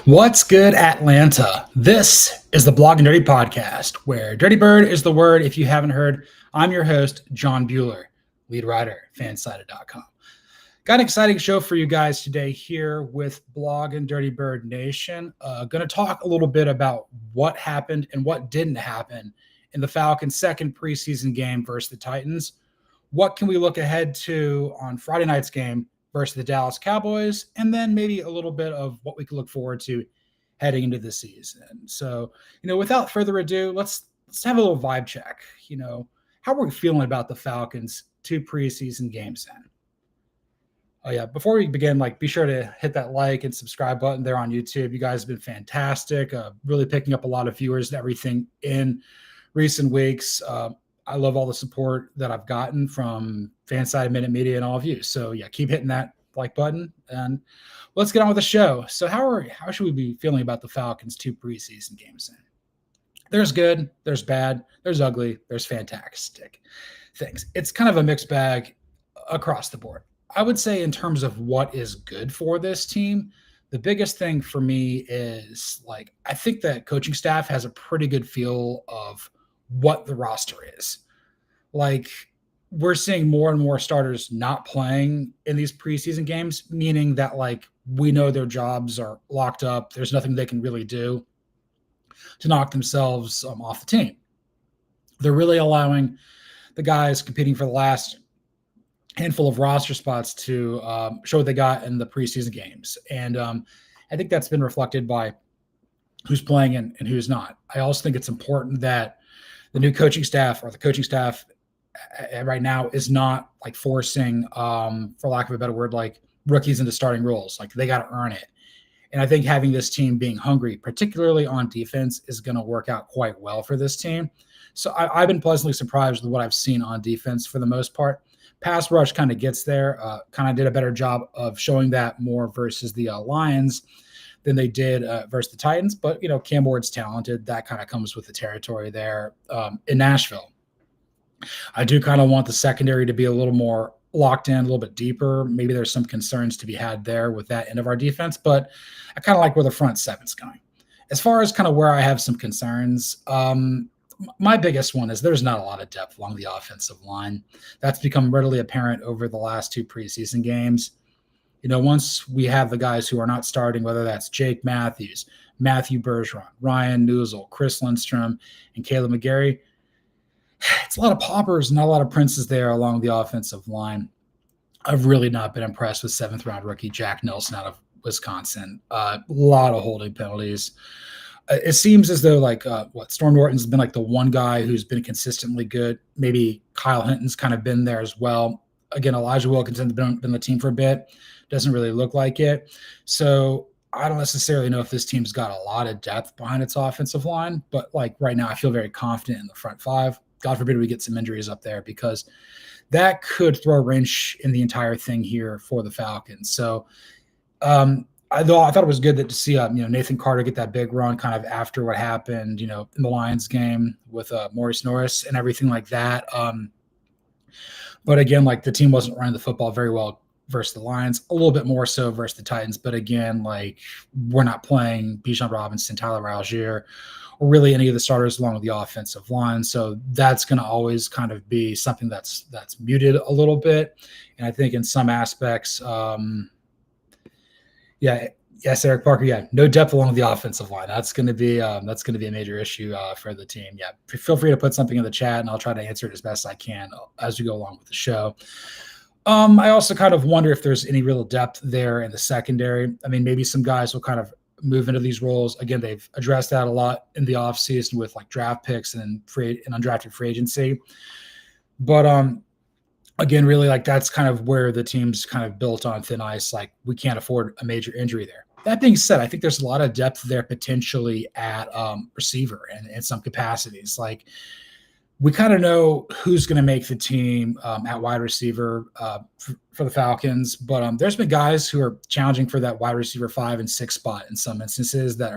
What's good, Atlanta? This is the Blog and Dirty Podcast, where Dirty Bird is the word. If you haven't heard, I'm your host, John Buhler, lead writer, FanSided.com. Got an exciting show for you guys today here with Blog and Dirty Bird Nation. Going to talk a little bit about what happened and what didn't happen in the Falcons' second preseason game versus the Titans. What can we look ahead to on Friday night's game versus the Dallas Cowboys, and then maybe a little bit of what we can look forward to heading into the season. So, without further ado, let's have a little vibe check. How are we feeling about the Falcons' two preseason games in? Oh yeah, before we begin, be sure to hit that like and subscribe button there on YouTube. You guys have been fantastic, really picking up a lot of viewers and everything in recent weeks. I love all the support that I've gotten from FanSided, Minute Media, and all of you. So yeah, keep hitting that like button, and let's get on with the show. So how should we be feeling about the Falcons' two preseason games in? There's good, there's bad, there's ugly, there's fantastic things. It's kind of a mixed bag across the board. I would say in terms of what is good for this team, the biggest thing for me is I think that coaching staff has a pretty good feel of what the roster is. We're seeing more and more starters not playing in these preseason games, meaning that we know their jobs are locked up. There's nothing they can really do to knock themselves off the team. They're really allowing the guys competing for the last handful of roster spots to show what they got in the preseason games. And I think that's been reflected by who's playing and who's not. I also think it's important that the new coaching staff, or the coaching staff right now, is not forcing, for lack of a better word, rookies into starting roles. They got to earn it. And I think having this team being hungry, particularly on defense, is going to work out quite well for this team. So I've been pleasantly surprised with what I've seen on defense for the most part. Pass rush kind of gets there, kind of did a better job of showing that more versus the Lions than they did versus the Titans. But, Cam Ward's talented. That kind of comes with the territory there in Nashville. I do kind of want the secondary to be a little more locked in, a little bit deeper. Maybe there's some concerns to be had there with that end of our defense, but I kind of like where the front seven's going. As far as kind of where I have some concerns, my biggest one is there's not a lot of depth along the offensive line. That's become readily apparent over the last two preseason games. Once we have the guys who are not starting, whether that's Jake Matthews, Matthew Bergeron, Ryan Newsel, Chris Lindstrom, and Caleb McGarry, it's a lot of poppers, not a lot of princes there along the offensive line. I've really not been impressed with seventh-round rookie Jack Nelson out of Wisconsin. A lot of holding penalties. It seems as though Storm Norton's been the one guy who's been consistently good. Maybe Kyle Hinton's kind of been there as well. Again, Elijah Wilkinson's been on the team for a bit. Doesn't really look like it. So I don't necessarily know if this team's got a lot of depth behind its offensive line, but right now I feel very confident in the front five. God forbid we get some injuries up there, because that could throw a wrench in the entire thing here for the Falcons. So I thought it was good to see Nathan Carter get that big run kind of after what happened, in the Lions game with Maurice Norris and everything like that. But again, the team wasn't running the football very well versus the Lions, a little bit more so versus the Titans. But again, we're not playing Bijan Robinson, Tyler Algier, or really any of the starters along the offensive line. So that's going to always kind of be something that's muted a little bit. And I think in some aspects, yes, Eric Parker. No depth along the offensive line. That's going to be a major issue for the team. Yeah, feel free to put something in the chat, and I'll try to answer it as best I can as we go along with the show. I also kind of wonder if there's any real depth there in the secondary. I mean, maybe some guys will kind of move into these roles. Again, they've addressed that a lot in the offseason with draft picks and undrafted free agency. But again, really that's kind of where the team's kind of built on thin ice. We can't afford a major injury there. That being said, I think there's a lot of depth there potentially at receiver and in some capacities. We kind of know who's going to make the team at wide receiver for the Falcons, but there's been guys who are challenging for that wide receiver 5 and 6 spot in some instances that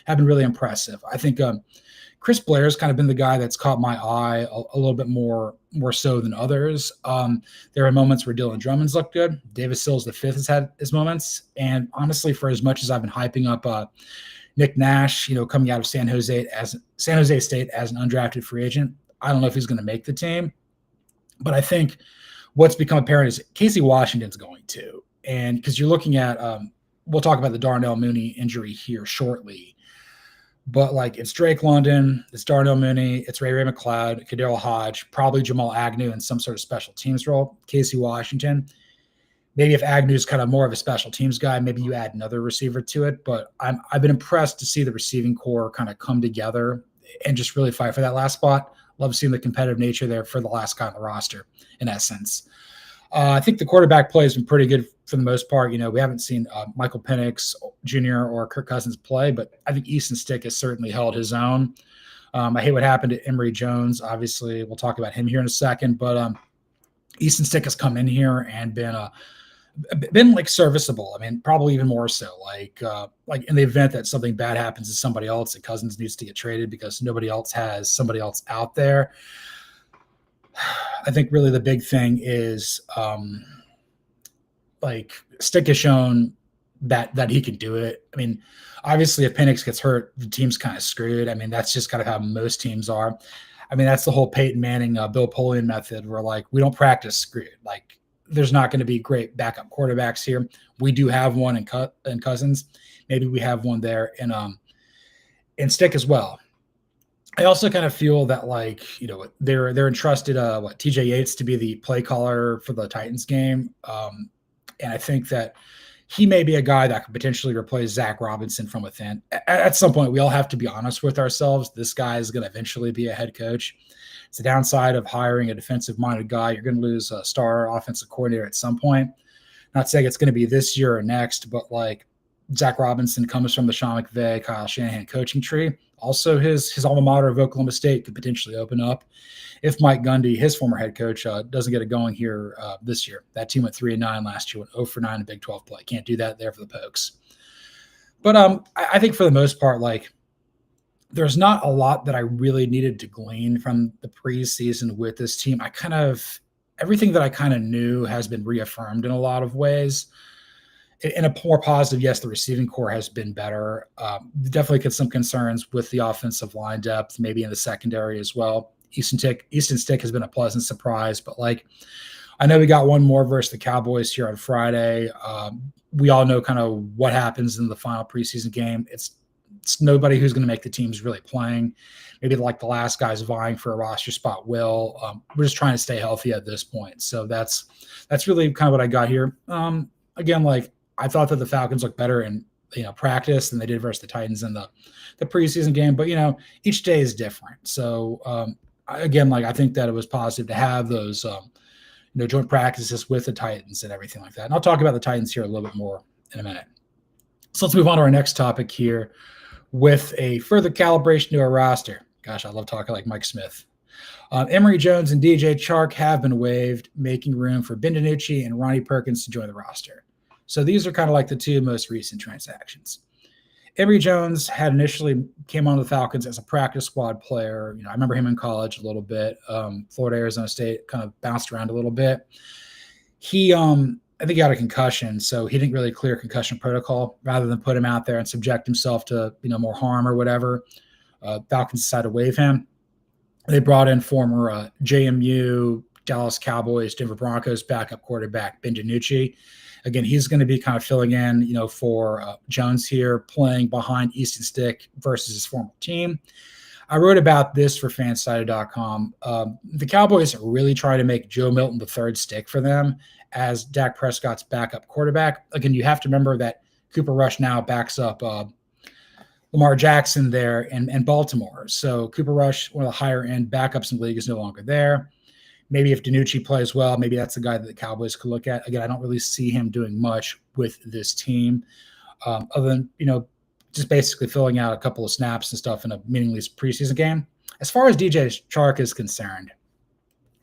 have been really impressive. I think Chris Blair's kind of been the guy that's caught my eye a little bit more so than others. There are moments where Dylan Drummond's looked good. Davis Sills the fifth has had his moments. And honestly, for as much as I've been hyping up Nick Nash, coming out of San Jose State as an undrafted free agent, I don't know if he's going to make the team. But I think what's become apparent is Casey Washington's going to. And because you're looking at we'll talk about the Darnell Mooney injury here shortly. But it's Drake London, it's Darnell Mooney, it's Ray McLeod, Kadero Hodge, probably Jamal Agnew in some sort of special teams role, Casey Washington. Maybe if Agnew's kind of more of a special teams guy, maybe you add another receiver to it. But I've been impressed to see the receiving core kind of come together and just really fight for that last spot. Love seeing the competitive nature there for the last guy on the roster, in essence. I think the quarterback play has been pretty good for the most part. We haven't seen Michael Penix Jr. or Kirk Cousins play, but I think Easton Stick has certainly held his own. I hate what happened to Emory Jones. Obviously, we'll talk about him here in a second, but Easton Stick has come in here and been serviceable. I mean, probably even more so. Like in the event that something bad happens to somebody else, that Cousins needs to get traded because nobody else has somebody else out there. I think really the big thing is Stick has shown that he can do it. I mean, obviously if Penix gets hurt, the team's kind of screwed. I mean, that's just kind of how most teams are. I mean, that's the whole Peyton Manning, Bill Polian method where we don't practice screwed. There's not going to be great backup quarterbacks here. We do have one in Cousins. Maybe we have one there in Stick as well. I also kind of feel that they're entrusted TJ Yates to be the play caller for the Titans game. And I think that he may be a guy that could potentially replace Zach Robinson from within. At some point, we all have to be honest with ourselves. This guy is going to eventually be a head coach. It's the downside of hiring a defensive-minded guy. You're going to lose a star offensive coordinator at some point. Not saying it's going to be this year or next, but Zach Robinson comes from the Sean McVay, Kyle Shanahan coaching tree. Also, his alma mater of Oklahoma State could potentially open up if Mike Gundy, his former head coach, doesn't get it going here this year. That team went 3-9 last year, went 0-9 in Big 12 play. Can't do that there for the Pokes. But I think for the most part, there's not a lot that I really needed to glean from the preseason with this team. Everything that I kind of knew has been reaffirmed in a lot of ways. In a more positive, yes, the receiving core has been better. Definitely get some concerns with the offensive line depth, maybe in the secondary as well. Easton Stick has been a pleasant surprise, but I know we got one more versus the Cowboys here on Friday. We all know kind of what happens in the final preseason game. It's nobody who's going to make the team is really playing. Maybe the last guys vying for a roster spot will. We're just trying to stay healthy at this point. So that's really kind of what I got here. Again, I thought that the Falcons looked better in practice than they did versus the Titans in the preseason game. But each day is different. So again, I think that it was positive to have those joint practices with the Titans and everything like that. And I'll talk about the Titans here a little bit more in a minute. So let's move on to our next topic here with a further calibration to our roster. Gosh, I love talking like Mike Smith. Emory Jones and DJ Chark have been waived, making room for DiNucci and Ronnie Perkins to join the roster. So these are kind of the two most recent transactions. Emory Jones had initially came on the Falcons as a practice squad player. I remember him in college a little bit. Florida, Arizona State, kind of bounced around a little bit. He, I think he got a concussion, so he didn't really clear concussion protocol. Rather than put him out there and subject himself to more harm or whatever, Falcons decided to waive him. They brought in former JMU, Dallas Cowboys, Denver Broncos backup quarterback Ben DiNucci. Again, he's going to be kind of filling in, for Jones here, playing behind Easton Stick versus his former team. I wrote about this for FanSided.com. The Cowboys really try to make Joe Milton the third stick for them as Dak Prescott's backup quarterback. Again, you have to remember that Cooper Rush now backs up Lamar Jackson there in Baltimore. So Cooper Rush, one of the higher-end backups in the league, is no longer there. Maybe if DiNucci plays well, maybe that's the guy that the Cowboys could look at. Again, I don't really see him doing much with this team other than, just basically filling out a couple of snaps and stuff in a meaningless preseason game. As far as DJ Chark is concerned,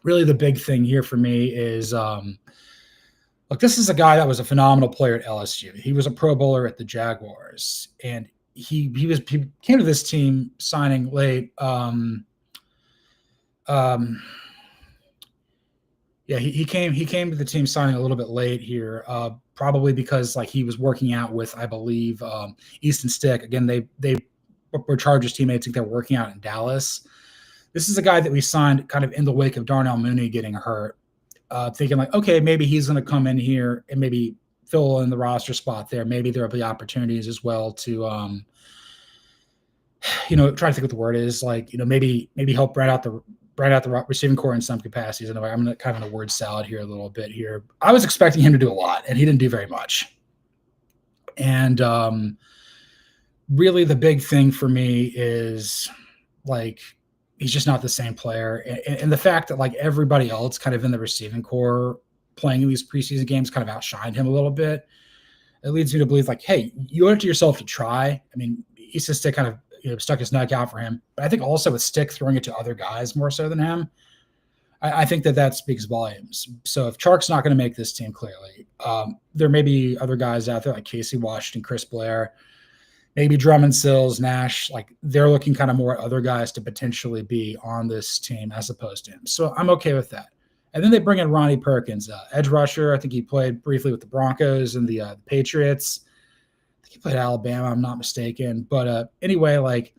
really the big thing here for me is, this is a guy that was a phenomenal player at LSU. He was a Pro Bowler at the Jaguars, and he came to this team signing late. He came to the team signing a little bit late here, probably because like he was working out with, I believe, Easton Stick. Again, they were Chargers teammates. I think they're working out in Dallas. This is a guy that we signed kind of in the wake of Darnell Mooney getting hurt, thinking like, okay, maybe he's going to come in here and maybe fill in the roster spot there. Maybe there'll be opportunities as well to, try to think what the word is, like, maybe help right out the receiving core in some capacities. Anyway, I'm kind of in a word salad here a little bit here. I was expecting him to do a lot, and he didn't do very much. And really the big thing for me is like he's just not the same player. And the fact that like everybody else kind of in the receiving core playing in these preseason games kind of outshined him a little bit. It leads me to believe like, hey, you owe it to yourself to try. I mean, Easton Stick kind of stuck his neck out for him. But I think also with Stick throwing it to other guys more so than him, I think that speaks volumes. So if Chark's not going to make this team, clearly, there may be other guys out there like Casey Washington, Chris Blair, maybe Drummond, Sills, Nash. Like they're looking kind of more at other guys to potentially be on this team as opposed to him. So I'm okay with that. And then they bring in Ronnie Perkins, edge rusher. I think he played briefly with the Broncos and the Patriots. I think he played Alabama, I'm not mistaken. But anyway, like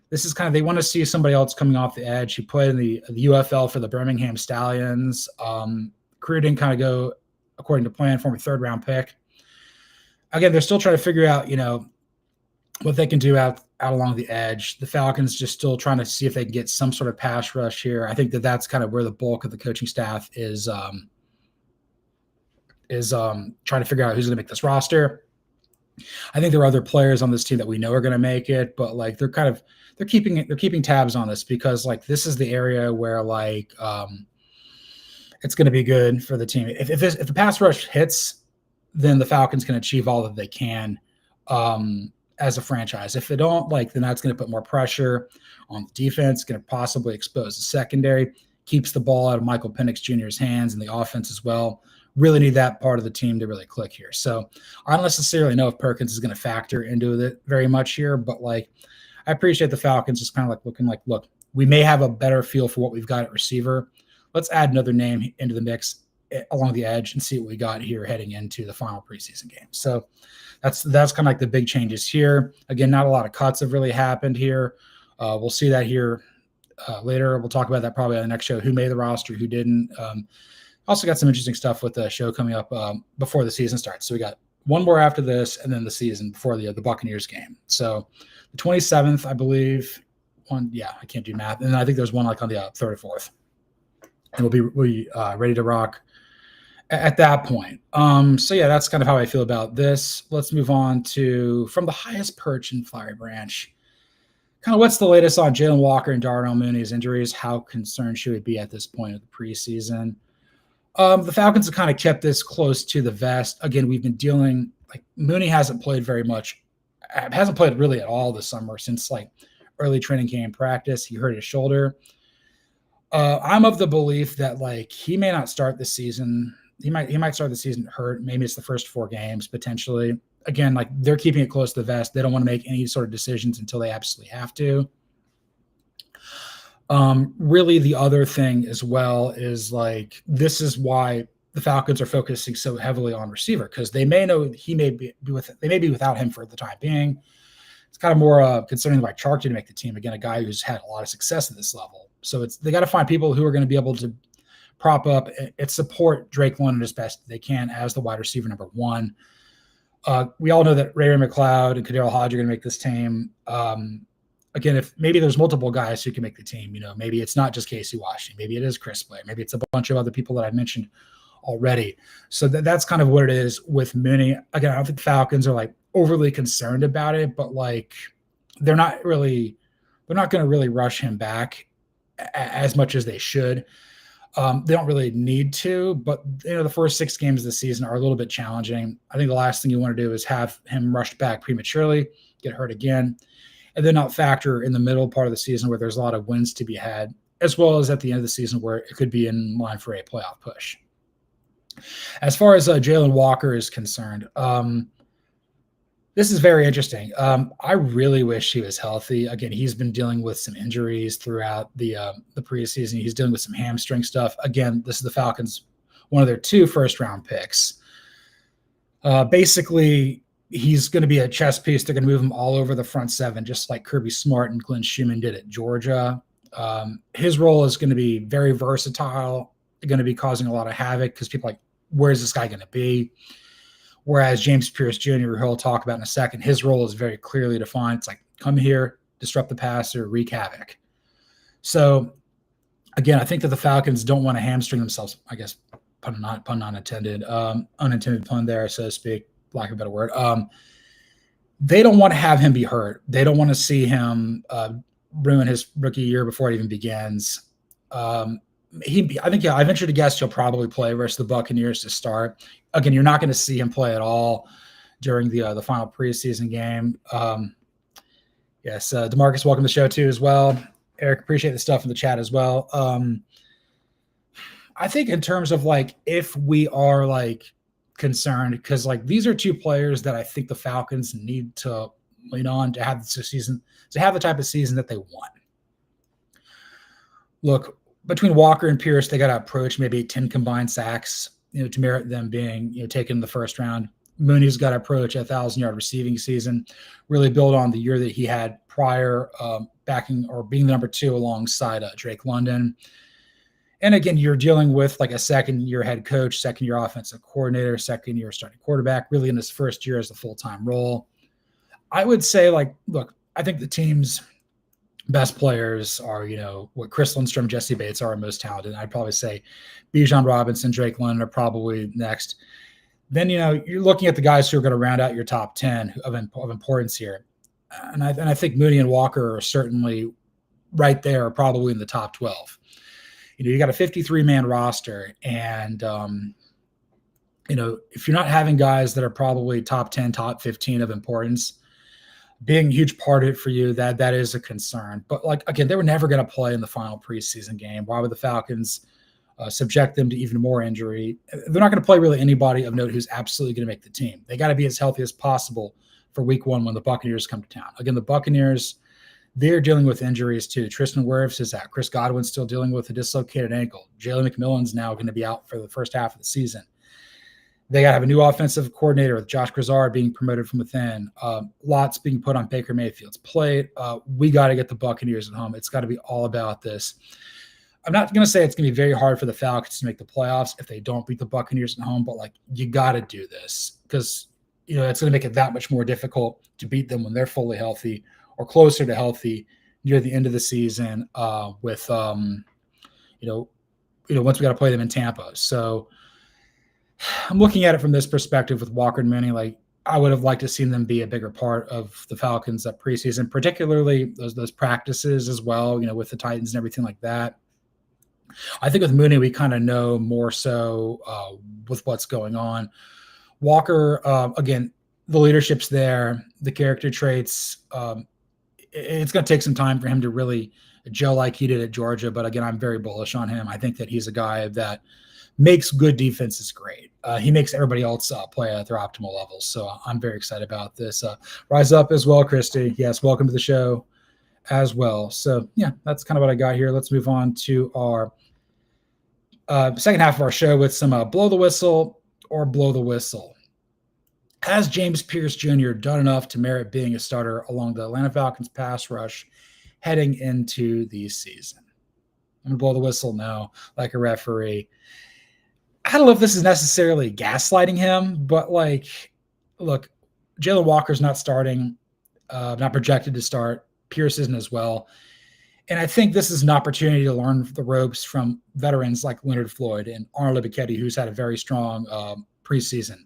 this is kind of, they want to see somebody else coming off the edge. He played in the UFL for the Birmingham Stallions. Career didn't kind of go according to plan, former third-round pick. Again, they're still trying to figure out, what they can do out along the edge. The Falcons just still trying to see if they can get some sort of pass rush here. I think that's kind of where the bulk of the coaching staff is trying to figure out who's going to make this roster. I think there are other players on this team that we know are going to make it, but like they're keeping tabs on this because like this is the area where like it's going to be good for the team. If the pass rush hits, then the Falcons can achieve all that they can as a franchise. If they don't, like, then that's going to put more pressure on the defense, going to possibly expose the secondary, keeps the ball out of Michael Penix Jr.'s hands and the offense as well. Really need that part of the team to really click here. So I don't necessarily know if Perkins is going to factor into it very much here, but like I appreciate the Falcons just kind of like looking like, look, we may have a better feel for what we've got at receiver. Let's add another name into the mix along the edge and see what we got here heading into the final preseason game. So that's kind of like the big changes here. Again, not a lot of cuts have really happened here. We'll see that here later. We'll talk about that probably on the next show, who made the roster, who didn't. Also got some interesting stuff with the show coming up before the season starts. So we got one more after this and then the season before the Buccaneers game. So the 27th, I believe. I can't do math. And I think there's one like on the 3rd or 4th. And we'll be ready to rock at that point. So yeah, that's kind of how I feel about this. Let's move on to from the highest perch in Flowery Branch. Kind of what's the latest on Jalen Walker and Darnell Mooney's injuries? How concerned should we be at this point of the preseason? The Falcons have kind of kept this close to the vest. Again, we've been dealing like Mooney hasn't played really at all this summer since like early training camp practice. He hurt his shoulder. I'm of the belief that like he may not start the season. He might start the season hurt. Maybe it's the first 4 games potentially. Again, like they're keeping it close to the vest. They don't want to make any sort of decisions until they absolutely have to. Really the other thing as well is like, this is why the Falcons are focusing so heavily on receiver, because they may know they may be without him for the time being. It's kind of more concerning like Chark to make the team. Again, a guy who's had a lot of success at this level. So they got to find people who are going to be able to prop up and support Drake London as best they can as the wide receiver number 1. We all know that Ray McLeod and Kadarius Hodge are going to make this team. Again, if maybe there's multiple guys who can make the team, maybe it's not just Casey Washington, maybe it is Chris Blair, maybe it's a bunch of other people that I mentioned already. So that's kind of what it is with Mooney. Again, I don't think the Falcons are like overly concerned about it, but like they're not going to really rush him back as much as they should. They don't really need to, but the first 6 games of the season are a little bit challenging. I think the last thing you want to do is have him rushed back prematurely, get hurt again, and then not factor in the middle part of the season where there's a lot of wins to be had, as well as at the end of the season where it could be in line for a playoff push. As far as Jalen Walker is concerned, This is very interesting. I really wish he was healthy. Again, he's been dealing with some injuries throughout the preseason. He's dealing with some hamstring stuff. Again, this is the Falcons, one of their 2 first-round picks. Basically, he's going to be a chess piece. They're going to move him all over the front 7, just like Kirby Smart and Glenn Schumann did at Georgia. His role is going to be very versatile. They're going to be causing a lot of havoc because people are like, where's this guy going to be? Whereas James Pearce Jr., who he'll talk about in a second, his role is very clearly defined. It's like, come here, disrupt the passer, wreak havoc. So, again, I think that the Falcons don't want to hamstring themselves, I guess, pun not intended, unintended pun there, so to speak, lack of a better word. They don't want to have him be hurt. They don't want to see him ruin his rookie year before it even begins. I venture to guess he'll probably play versus the Buccaneers to start. Again, you're not going to see him play at all during the final preseason game. Yes, DeMarcus, welcome to the show too as well. Eric, appreciate the stuff in the chat as well. I think in terms of like if we are like concerned, because like these are 2 players that I think the Falcons need to lean on to have the season, to have the type of season that they want. Look, between Walker and Pearce, they got to approach maybe 10 combined sacks, to merit them being, taken in the first round. Mooney's got to approach a 1,000-yard receiving season, really build on the year that he had prior, backing or being the number 2 alongside Drake London. And again, you're dealing with like a second-year head coach, second-year offensive coordinator, second-year starting quarterback, really in his first year as a full-time role. I would say, like, look, I think the team's best players are, what Chris Lindstrom, Jesse Bates are most talented. I'd probably say Bijan Robinson, Drake London are probably next. Then, you're looking at the guys who are going to round out your top 10 of importance here. And I think Mooney and Walker are certainly right there, probably in the top 12. You got a 53-man roster, and, if you're not having guys that are probably top 10, top 15 of importance, being a huge part of it for you, that is a concern. But like, again, they were never going to play in the final preseason game. Why would the Falcons subject them to even more injury? They're not going to play really anybody of note who's absolutely going to make the team. They got to be as healthy as possible for week 1 when the Buccaneers come to town. Again, the Buccaneers, they're dealing with injuries too. Tristan Wirfs is out. Chris Godwin's still dealing with a dislocated ankle. Jalen McMillan's now going to be out for the first half of the season. They got to have a new offensive coordinator with Josh Grizzard being promoted from within. Lots being put on Baker Mayfield's plate. We got to get the Buccaneers at home. It's got to be all about this. I'm not going to say it's going to be very hard for the Falcons to make the playoffs if they don't beat the Buccaneers at home, but like you got to do this because it's going to make it that much more difficult to beat them when they're fully healthy or closer to healthy near the end of the season. Once we got to play them in Tampa. So I'm looking at it from this perspective with Walker and Mooney. Like I would have liked to seen them be a bigger part of the Falcons at preseason, particularly those practices as well, with the Titans and everything like that. I think with Mooney, we kind of know more so with what's going on. Walker, again, the leadership's there, the character traits. It's going to take some time for him to really gel like he did at Georgia. But again, I'm very bullish on him. I think that he's a guy that makes good defenses great. He makes everybody else play at their optimal levels. So I'm very excited about this. Rise up as well, Christy. Yes, welcome to the show as well. So, yeah, that's kind of what I got here. Let's move on to our second half of our show with some blow the whistle or blow the whistle. Has James Pearce Jr. done enough to merit being a starter along the Atlanta Falcons pass rush heading into the season? I'm going to blow the whistle now, like a referee. I don't know if this is necessarily gaslighting him, but look, Jalen Walker's not starting, not projected to start. Pearce isn't as well. And I think this is an opportunity to learn the ropes from veterans like Leonard Floyd and Arnold Ebiketie, who's had a very strong preseason.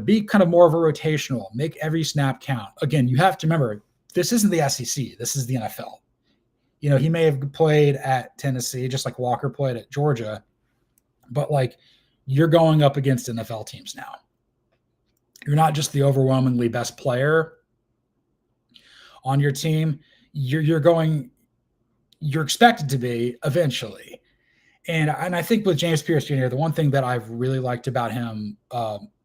Be kind of more of a rotational, make every snap count. Again, you have to remember, this isn't the SEC. This is the NFL. He may have played at Tennessee, just like Walker played at Georgia, but you're going up against NFL teams now. You're not just the overwhelmingly best player on your team. You're expected to be eventually. And I think with James Pearce Jr., the one thing that I've really liked about him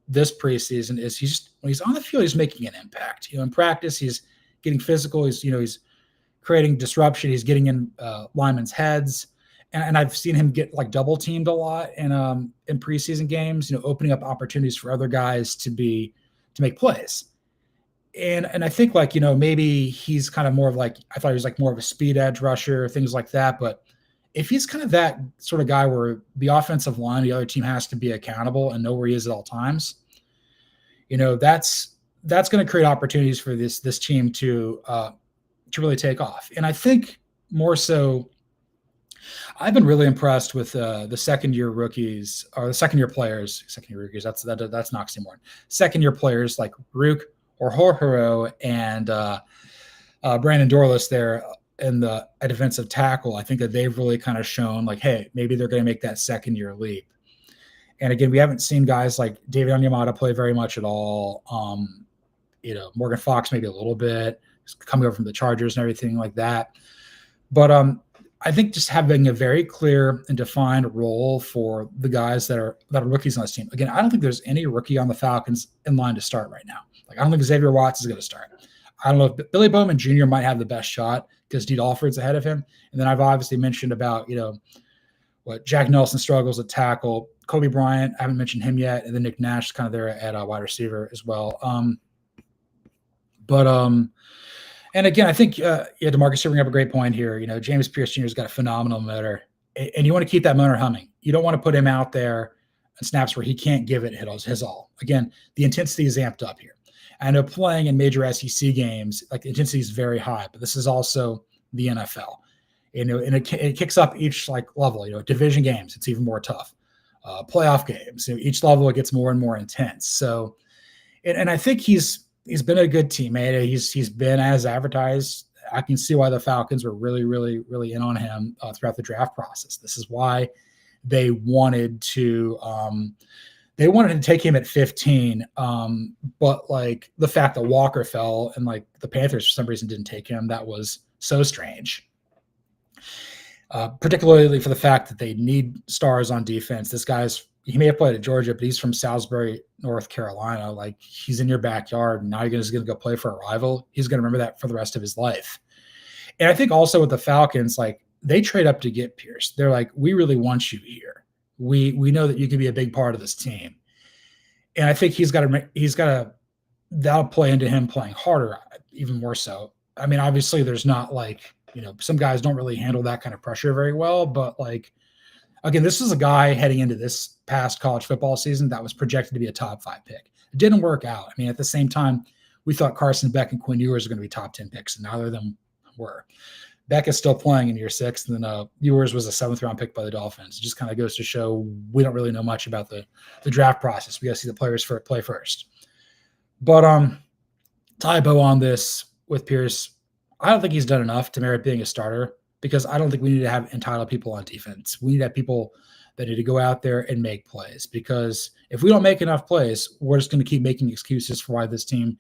this preseason is when he's on the field, he's making an impact. In practice, he's getting physical. He's creating disruption. He's getting in linemen's heads. And I've seen him get like double teamed a lot in preseason games, opening up opportunities for other guys to make plays. And I think maybe he's kind of more of I thought he was more of a speed edge rusher, things like that. But if he's kind of that sort of guy where the offensive line, the other team has to be accountable and know where he is at all times, that's going to create opportunities for this team to really take off. And I think more so, I've been really impressed with the second-year rookies or the second-year players. Second-year rookies, that's an oxymoron. Second-year players like Rook or Horhoro and Brandon Dorlus there in the defensive tackle. I think that they've really kind of shown hey, maybe they're going to make that second-year leap. And again, we haven't seen guys like David Onyemata play very much at all. Morgan Fox maybe a little bit, coming over from the Chargers and everything like that. But I think just having a very clear and defined role for the guys that are rookies on this team. Again, I don't think there's any rookie on the Falcons in line to start right now. I don't think Xavier Watts is going to start. I don't know if Billy Bowman Jr. might have the best shot because Dean Alford's ahead of him. And then I've obviously mentioned about, what Jack Nelson struggles at tackle. Kobe Bryant, I haven't mentioned him yet. And then Nick Nash is kind of there at wide receiver as well. And again, I think DeMarcus, you bring up a great point here. James Pearce Jr. has got a phenomenal motor, and you want to keep that motor humming. You don't want to put him out there in snaps where he can't give it his all. Again, the intensity is amped up here. I know playing in major SEC games, the intensity is very high, but this is also the NFL. And it kicks up each level. Division games, it's even more tough. Playoff games, each level it gets more and more intense. So, and I think he's been a good teammate. He's been as advertised. I can see why the Falcons were really, really, really in on him throughout the draft process. This is why they wanted to take him at 15. But the fact that Walker fell and the Panthers for some reason didn't take him, that was so strange. Particularly for the fact that they need stars on defense. He may have played at Georgia, but he's from Salisbury, North Carolina. He's in your backyard, and now you're just going to go play for a rival. He's going to remember that for the rest of his life. And I think also with the Falcons, they trade up to get Pierce. They're we really want you here. We know that you can be a big part of this team. And I think that'll play into him playing harder, even more so. I mean, obviously there's not some guys don't really handle that kind of pressure very well, but again, this is a guy heading into this past college football season that was projected to be a top 5 pick. It didn't work out. I mean, at the same time, we thought Carson Beck and Quinn Ewers were going to be top 10 picks, and neither of them were. Beck is still playing in year 6, and then Ewers was a 7th-round pick by the Dolphins. It just kind of goes to show we don't really know much about the draft process. We got to see the players play first. But tie a bow on this with Pierce, I don't think he's done enough to merit being a starter, because I don't think we need to have entitled people on defense. We need to have people that need to go out there and make plays, because if we don't make enough plays, we're just going to keep making excuses for why this team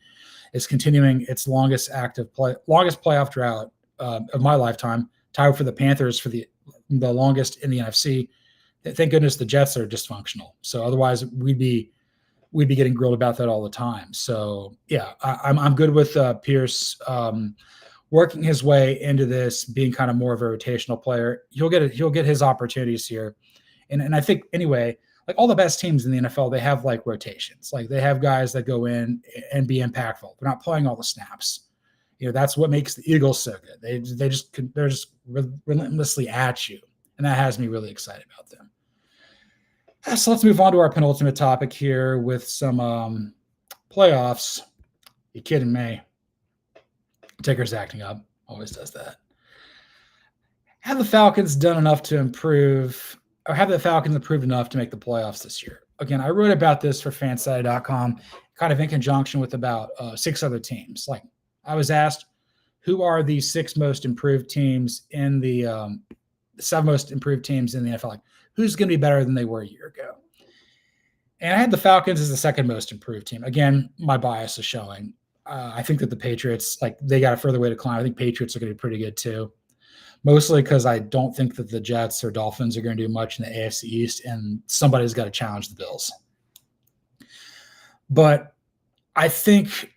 is continuing its longest playoff drought of my lifetime, tied for the Panthers for the longest in the NFC. Thank goodness the Jets are dysfunctional. So otherwise we'd be getting grilled about that all the time. So yeah, I'm good with Pierce working his way into this, being kind of more of a rotational player. He'll get his opportunities here. And I think anyway, all the best teams in the NFL, they have rotations. They have guys that go in and be impactful. They're not playing all the snaps. That's what makes the Eagles so good. They're just relentlessly at you. And that has me really excited about them. So let's move on to our penultimate topic here with some playoffs. You kidding me? Ticker's acting up. Always does that. Have the Falcons done enough to improve, or have the Falcons improved enough to make the playoffs this year? Again, I wrote about this for FanSided.com, kind of in conjunction with about 6 other teams. I was asked, who are the 6 most improved teams in the 7 most improved teams in the NFL? Who's going to be better than they were a year ago? And I had the Falcons as the 2nd most improved team. Again, my bias is showing. I think that the Patriots, they got a further way to climb. I think Patriots are going to be pretty good too. Mostly because I don't think that the Jets or Dolphins are going to do much in the AFC East, and somebody's got to challenge the Bills. But I think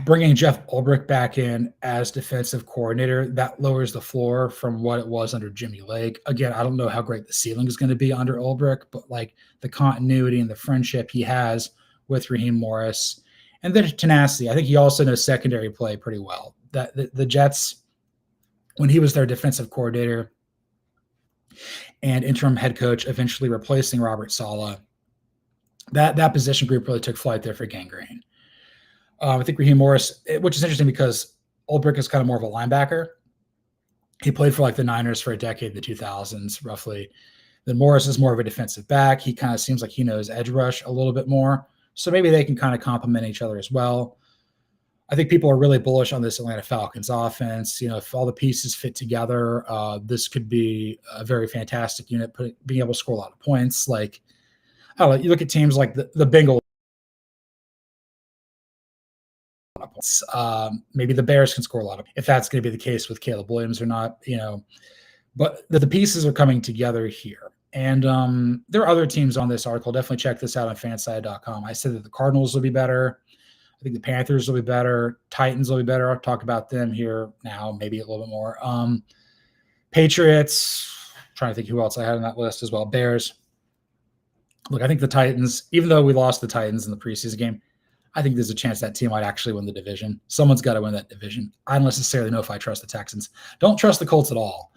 bringing Jeff Ulbrich back in as defensive coordinator, that lowers the floor from what it was under Jimmy Lake. Again, I don't know how great the ceiling is going to be under Ulbrich, but like the continuity and the friendship he has with Raheem Morris and the tenacity. I think he also knows secondary play pretty well. That the Jets, when he was their defensive coordinator and interim head coach, eventually replacing Robert Saleh, that position group really took flight there for Gangrene. I think Raheem Morris, which is interesting because Ulbrich is kind of more of a linebacker. He played for like the Niners for a decade, the 2000s, roughly. Then Morris is more of a defensive back. He kind of seems like he knows edge rush a little bit more. So maybe they can kind of complement each other as well. I think people are really bullish on this Atlanta Falcons offense. If all the pieces fit together, this could be a very fantastic unit, being able to score a lot of points. Like, I don't know, you look at teams like the Bengals. Maybe the Bears can score a lot of, if that's going to be the case with Caleb Williams or not, but the pieces are coming together here. And there are other teams on this article. Definitely check this out on FanSided.com. I said that the Cardinals will be better. I think the Panthers will be better. Titans will be better. I'll talk about them here now, maybe a little bit more. Patriots, trying to think who else I had on that list as well. Bears. Look, I think the Titans, even though we lost the Titans in the preseason game, I think there's a chance that team might actually win the division. Someone's got to win that division. I don't necessarily know if I trust the Texans. Don't trust the Colts at all.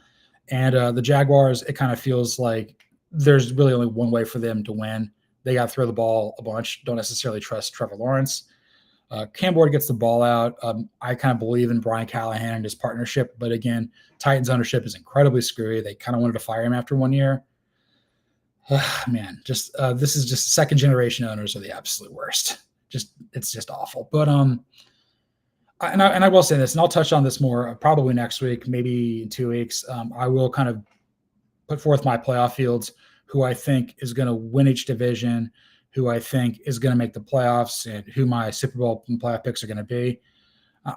And the Jaguars, it kind of feels like there's really only one way for them to win. They got to throw the ball a bunch. Don't necessarily trust Trevor Lawrence. Cam Ward gets the ball out. I kind of believe in Brian Callahan and his partnership. But again, Titans ownership is incredibly screwy. They kind of wanted to fire him after 1 year. Man, this is just second generation owners are the absolute worst. It's just awful. But I will say this, and I'll touch on this more probably next week, maybe in 2 weeks. I will kind of put forth my playoff fields, who I think is going to win each division, who I think is going to make the playoffs, and who my Super Bowl and playoff picks are going to be.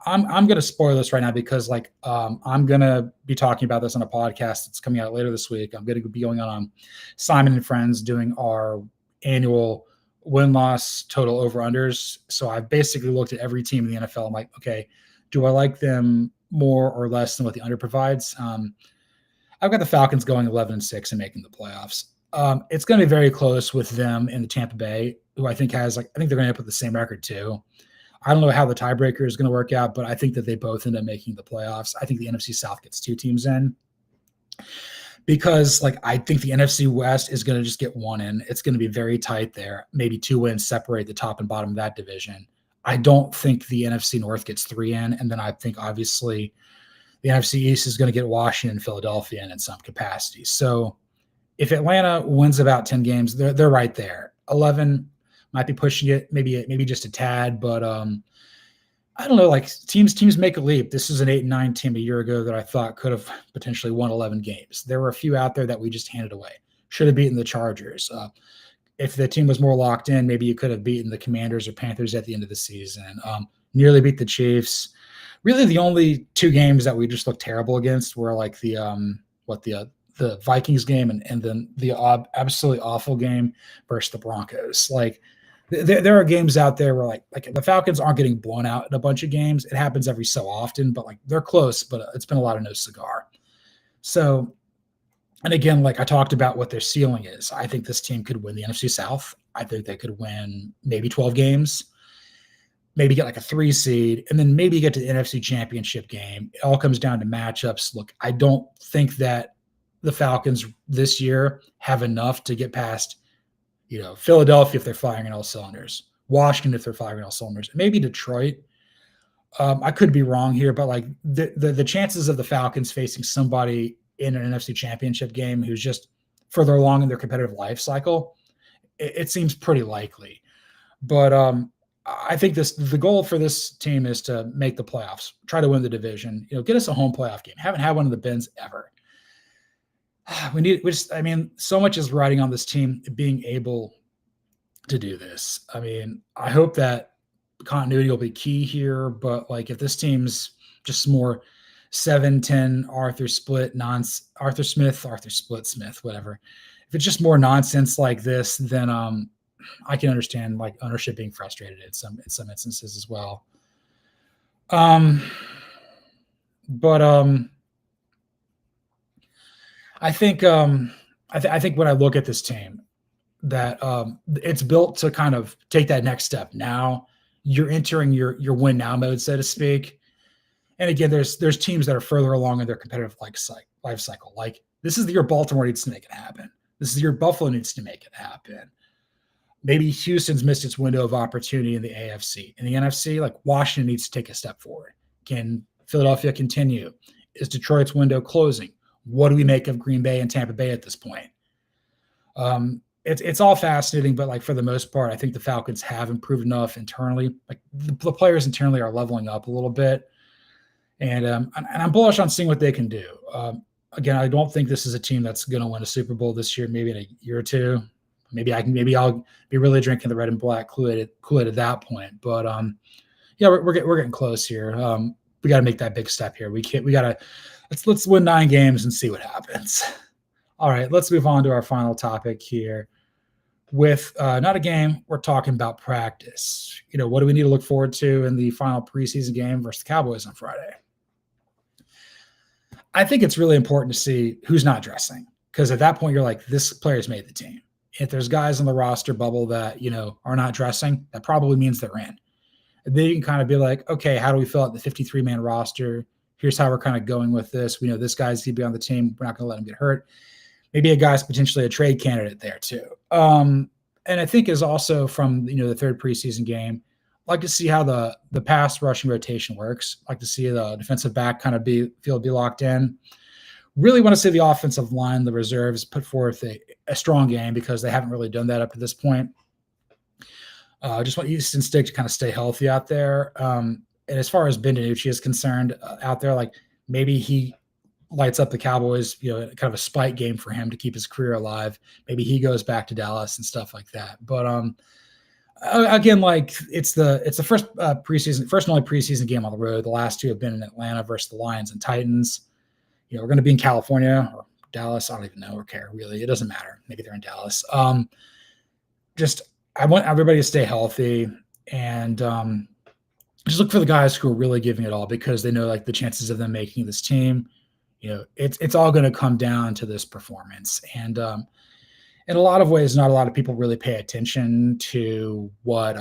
I'm going to spoil this right now because I'm going to be talking about this on a podcast that's coming out later this week. I'm going to be going on Simon and Friends doing our annual win-loss total over-unders. So I've basically looked at every team in the NFL. I'm like, okay, do I like them more or less than what the under provides? I've got the Falcons going 11-6 and making the playoffs. It's going to be very close with them in the Tampa Bay, who I think has I think they're going to end up with the same record too. I don't know how the tiebreaker is going to work out, but I think that they both end up making the playoffs. I think the NFC South gets 2 teams in because I think the NFC West is going to just get 1 in. It's going to be very tight there. Maybe 2 wins separate the top and bottom of that division. I don't think the NFC North gets 3 in. And then I think obviously the NFC East is going to get Washington and Philadelphia in some capacity. So if Atlanta wins about 10 games, they're right there. 11 might be pushing it, maybe just a tad, but I don't know. Teams make a leap. This is an 8-9 team a year ago that I thought could have potentially won 11 games. There were a few out there that we just handed away. Should have beaten the Chargers. If the team was more locked in, maybe you could have beaten the Commanders or Panthers at the end of the season. Nearly beat the Chiefs. Really, the only 2 games that we just looked terrible against were the Vikings game and then the absolutely awful game versus the Broncos. There are games out there where like the Falcons aren't getting blown out in a bunch of games. It happens every so often, but they're close, but it's been a lot of no cigar. So, and again, I talked about what their ceiling is. I think this team could win the NFC South. I think they could win maybe 12 games, maybe get a 3 seed, and then maybe get to the NFC Championship game. It all comes down to matchups. Look, I don't think that the Falcons this year have enough to get past Philadelphia if they're firing on all cylinders, Washington if they're firing on all cylinders, maybe Detroit. I could be wrong here, but the chances of the Falcons facing somebody in an NFC Championship game who's just further along in their competitive life cycle, it seems pretty likely. But I think the goal for this team is to make the playoffs, try to win the division, get us a home playoff game. Haven't had one of the Bens ever. So much is riding on this team being able to do this. I hope that continuity will be key here, but if this team's just more 7-10 Arthur Smith, whatever. If it's just more nonsense like this, then I can understand like ownership being frustrated in some instances as well. But I think I think when I look at this team, that it's built to kind of take that next step. Now you're entering your win now mode, so to speak. And again, there's teams that are further along in their competitive life cycle. Like this is the year Baltimore needs to make it happen. This is the year Buffalo needs to make it happen. Maybe Houston's missed its window of opportunity in the AFC. In the NFC, like Washington needs to take a step forward. Can Philadelphia continue? Is Detroit's window closing? What do we make of Green Bay and Tampa Bay at this point? It's all fascinating, but like for the most part, I think the Falcons have improved enough internally. Like the players internally are leveling up a little bit, and I'm bullish on seeing what they can do. Again, I don't think this is a team that's going to win a Super Bowl this year. Maybe in a year or two. Maybe I'll be really drinking the red and black Kool-Aid at that point. But yeah, we're getting close here. We got to make that big step here. We got to let's win 9 games and see what happens. All right, let's move on to our final topic here. With not a game, we're talking about practice. What do we need to look forward to in the final preseason game versus the Cowboys on Friday? I think it's really important to see who's not dressing, because at that point you're like, this player's made the team. If there's guys on the roster bubble that, are not dressing, that probably means they're in. And then you can kind of be like, okay, how do we fill out the 53-man roster? Here's how we're kind of going with this. We know this guy's going to be on the team. We're not going to let him get hurt. Maybe a guy's potentially a trade candidate there too. And I think is also from, the third preseason game, I'd like to see how the pass rushing rotation works. I'd like to see the defensive back kind of be locked in. Really want to see the offensive line, the reserves, put forth a strong game, because they haven't really done that up to this point. Just want Easton Stick to kind of stay healthy out there. And as far as DiNucci is concerned out there, like maybe he lights up the Cowboys, kind of a spite game for him to keep his career alive. Maybe he goes back to Dallas and stuff like that. But again, like it's the first and only preseason game on the road. The last 2 have been in Atlanta versus the Lions and Titans. We're going to be in California or Dallas. I don't even know or care, really. It doesn't matter. Maybe they're in Dallas. I want everybody to stay healthy and just look for the guys who are really giving it all, because they know like the chances of them making this team, it's all going to come down to this performance. And in a lot of ways, not a lot of people really pay attention to what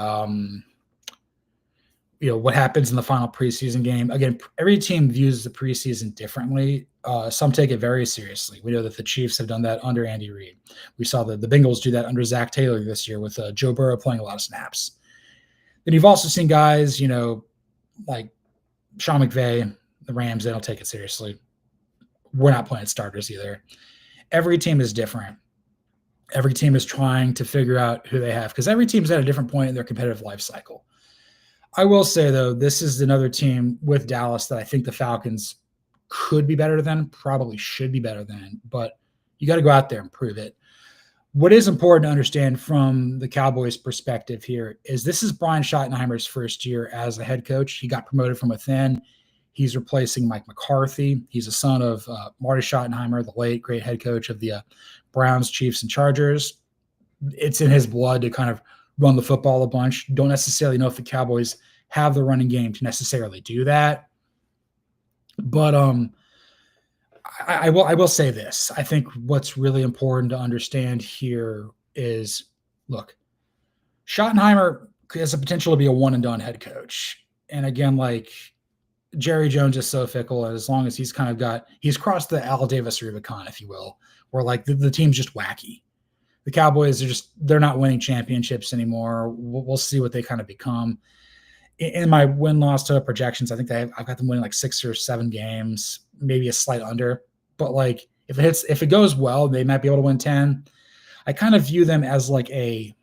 happens in the final preseason game. Again, every team views the preseason differently. Some take it very seriously. We know that the Chiefs have done that under Andy Reid. We saw the Bengals do that under Zach Taylor this year with Joe Burrow playing a lot of snaps. Then you've also seen guys, like Sean McVay, the Rams, they don't take it seriously. We're not playing starters either. Every team is different. Every team is trying to figure out who they have, because every team's at a different point in their competitive life cycle. I will say, though, this is another team with Dallas that I think the Falcons could be better than, probably should be better than, but you got to go out there and prove it. What is important to understand from the Cowboys' perspective here is this is Brian Schottenheimer's first year as a head coach. He got promoted from within. He's replacing Mike McCarthy. He's a son of Marty Schottenheimer, the late great head coach of the Browns, Chiefs, and Chargers. It's in his blood to kind of run the football a bunch. Don't necessarily know if the Cowboys have the running game to necessarily do that. But I will say this. I think what's really important to understand here is, look, Schottenheimer has the potential to be a one-and-done head coach. And again, like Jerry Jones is so fickle, as long as he's crossed the Al Davis Rubicon, if you will, where like the team's just wacky. The Cowboys they're not winning championships anymore. We'll see what they kind of become. In my win-loss total projections, I think I've got them winning like 6 or 7 games, maybe a slight under. But like if it goes well, they might be able to win 10. I kind of view them as like a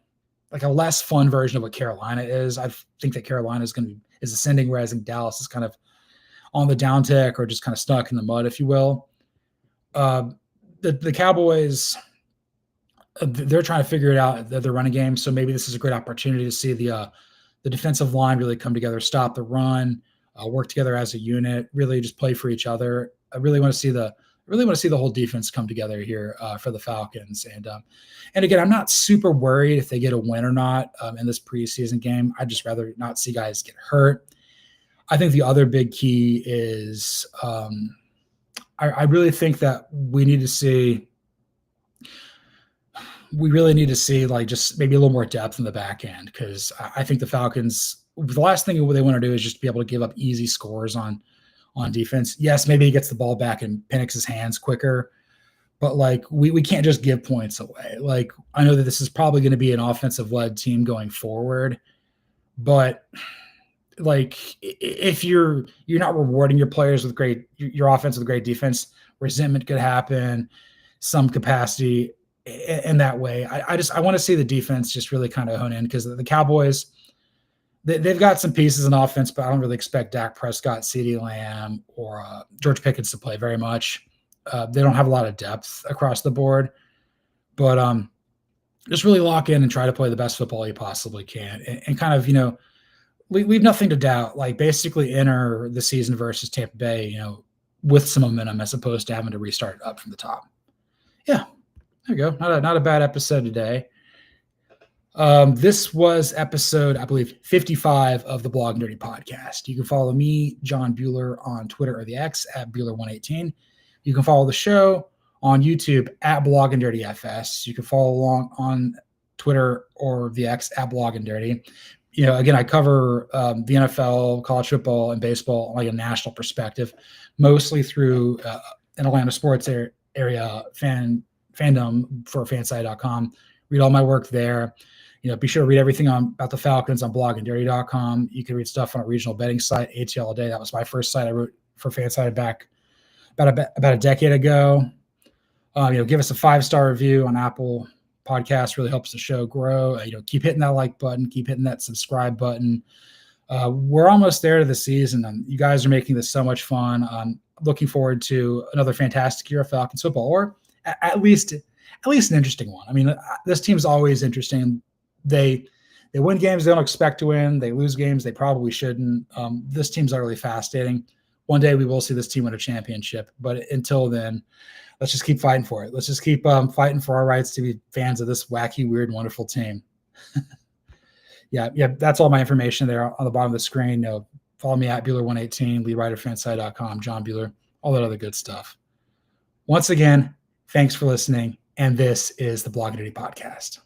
less fun version of what Carolina is. I think that Carolina is ascending, whereas I think Dallas is kind of on the down tick or just kind of stuck in the mud, if you will. The Cowboys, they're trying to figure it out, the running game. So maybe this is a great opportunity to see the defensive line really come together, stop the run, work together as a unit, really just play for each other. I really want to see the really want to see the whole defense come together here for the Falcons. And again, I'm not super worried if they get a win or not in this preseason game. I'd just rather not see guys get hurt. I think the other big key is I really think that we really need to see like just maybe a little more depth in the back end, because I think the Falcons, the last thing they want to do is just be able to give up easy scores on defense. Yes, maybe he gets the ball back in Penix's hands quicker, but like we can't just give points away. Like, I know that this is probably going to be an offensive-led team going forward, but like if you're not rewarding your players with your offense with great defense, resentment could happen, some capacity in that way. I want to see the defense just really kind of hone in, because the Cowboys, they've got some pieces in offense, but I don't really expect Dak Prescott, CeeDee Lamb, or George Pickens to play very much. They don't have a lot of depth across the board, but just really lock in and try to play the best football you possibly can, and kind of, leave nothing to doubt. Like, basically enter the season versus Tampa Bay, with some momentum, as opposed to having to restart it up from the top. Yeah, there you go. Not a bad episode today. This was episode, I believe, 55 of the Blog and Dirty Podcast. You can follow me, John Buhler, on Twitter or the X at Buhler118. You can follow the show on YouTube at Blog and Dirty FS. You can follow along on Twitter or the X at Blog and Dirty. Again, I cover the NFL, college football, and baseball on like a national perspective, mostly through an Atlanta sports area fandom for FanSided.com. Read all my work there. Be sure to read everything about the Falcons on blogandirty.com. You can read stuff on a regional betting site, ATL a Day. That was my first site I wrote for FanSided back about a decade ago. Give us a 5-star review on Apple Podcasts. Really helps the show grow. Keep hitting that like button. Keep hitting that subscribe button. We're almost there to the season. You guys are making this so much fun. I'm looking forward to another fantastic year of Falcons football, or at least an interesting one. I mean, this team's always interesting. They win games they don't expect to win. They lose games they probably shouldn't. This team's utterly fascinating. One day we will see this team win a championship, but until then, let's just keep fighting for it. Let's just keep fighting for our rights to be fans of this wacky, weird, wonderful team. Yeah, that's all my information there on the bottom of the screen. Follow me at Buhler118, lead writer, FanSided.com, John Buhler, all that other good stuff. Once again, thanks for listening, and this is the Blog and Dirty Podcast.